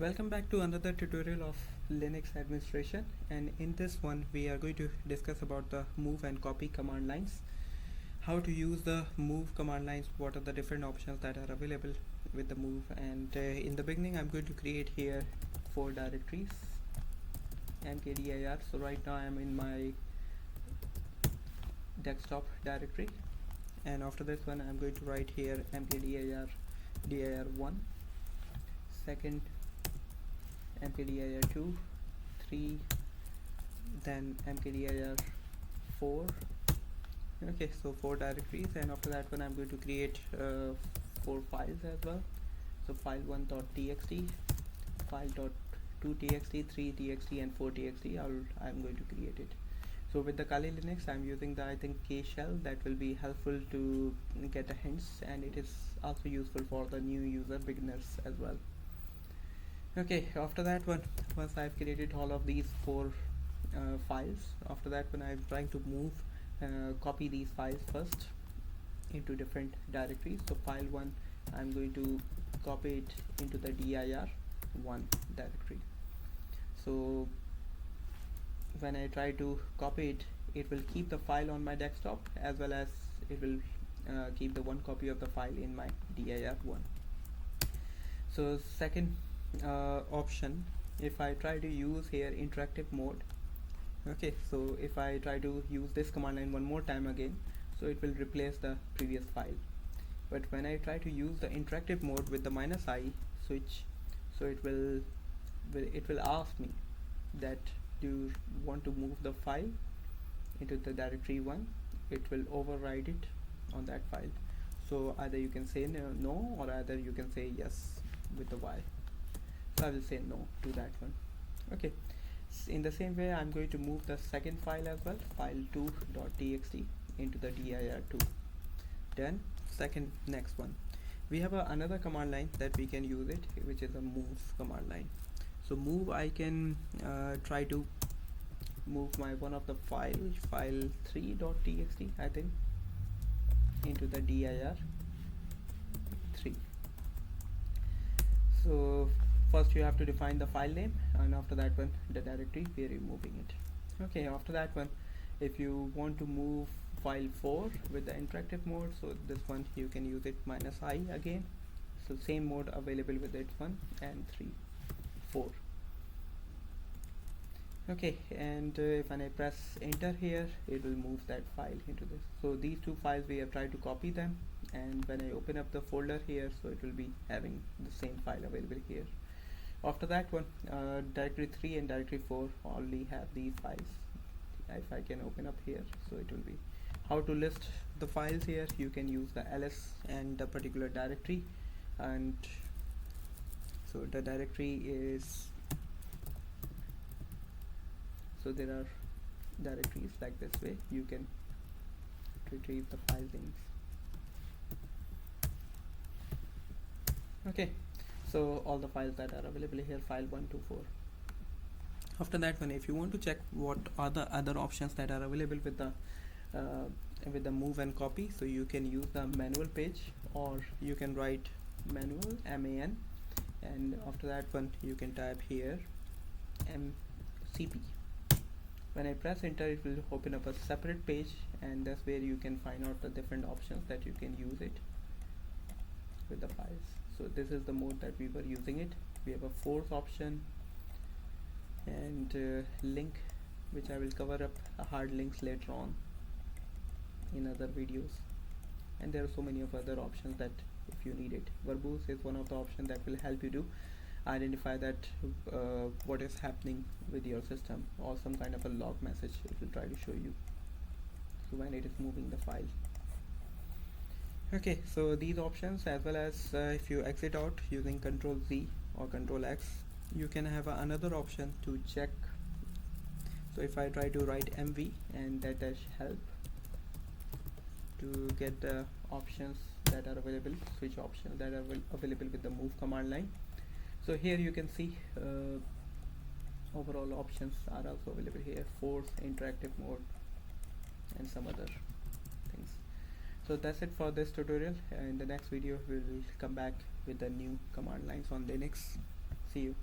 Welcome back to another tutorial of Linux administration, and in this one we are going to discuss about the move and copy command lines, how to use the move command lines, what are the different options that are available with the move. And in the beginning I'm going to create here 4 directories mkdir. So right now I am in my desktop directory, and after this one I'm going to write here mkdir dir1, second mkdir2, 3, then mkdir4. Okay, so 4 directories, and after that one I'm going to create 4 files as well. So file1.txt, file.2txt, 3txt and 4txt. I'm going to create it. So with the Kali Linux I'm using the K shell. That will be helpful to get a hints, and it is also useful for the new user beginners as well. Okay, after that one, once I've created all of these 4 files, after that one I'm trying to move copy these files first into different directories. So file 1 I'm going to copy it into the dir1 directory. So when I try to copy it, it will keep the file on my desktop, as well as it will keep the one copy of the file in my dir1. So second option, if I try to use here interactive mode, okay, so if I try to use this command line one more time again, so it will replace the previous file. But when I try to use the interactive mode with the -I switch, so it will ask me that do you want to move the file into the directory 1. It will override it on that file. So either you can say no, or either you can say yes with the Y. So I will say no to that one. Okay, in the same way I'm going to move the second file as well, file2.txt, into the dir2. Then next one, we have another command line that we can use it, which is a move command line. So move, I can try to move my one of the file3.txt, I think, into the dir3. So first you have to define the file name, and after that one the directory where you're moving it. Okay, after that one, if you want to move file 4 with the interactive mode, so this one you can use it -I again. So same mode available with it 1 and 3, 4. Okay, and when I press enter here, it will move that file into this. So these 2 files we have tried to copy them, and when I open up the folder here, so it will be having the same file available here. After that one, directory 3 and directory 4 only have these files. If I can open up here, so it will be how to list the files here. You can use the ls and the particular directory, and so the directory is, so there are directories like this way you can retrieve the file names. Okay, so all the files that are available here, file 1 to 4. After that one, if you want to check what are the other options that are available with the move and copy, so you can use the manual page, or you can write manual MAN, and after that one you can type here MCP. When I press enter, it will open up a separate page, and that's where you can find out the different options that you can use it with the files. So this is the mode that we were using it. We have a 4th option, and link, which I will cover up hard links later on in other videos. And there are so many of other options that if you need it. Verbose is one of the options that will help you to identify that what is happening with your system, or some kind of a log message it will try to show you, so when it is moving the file. Okay, so these options, as well as if you exit out using Ctrl Z or Ctrl X, you can have another option to check. So if I try to write MV and that dash help to get the options that are available, switch options that are available with the move command line. So here you can see overall options are also available here, force, interactive mode, and some other things. So that's it for this tutorial. In the next video we will come back with the new command lines on Linux. See you.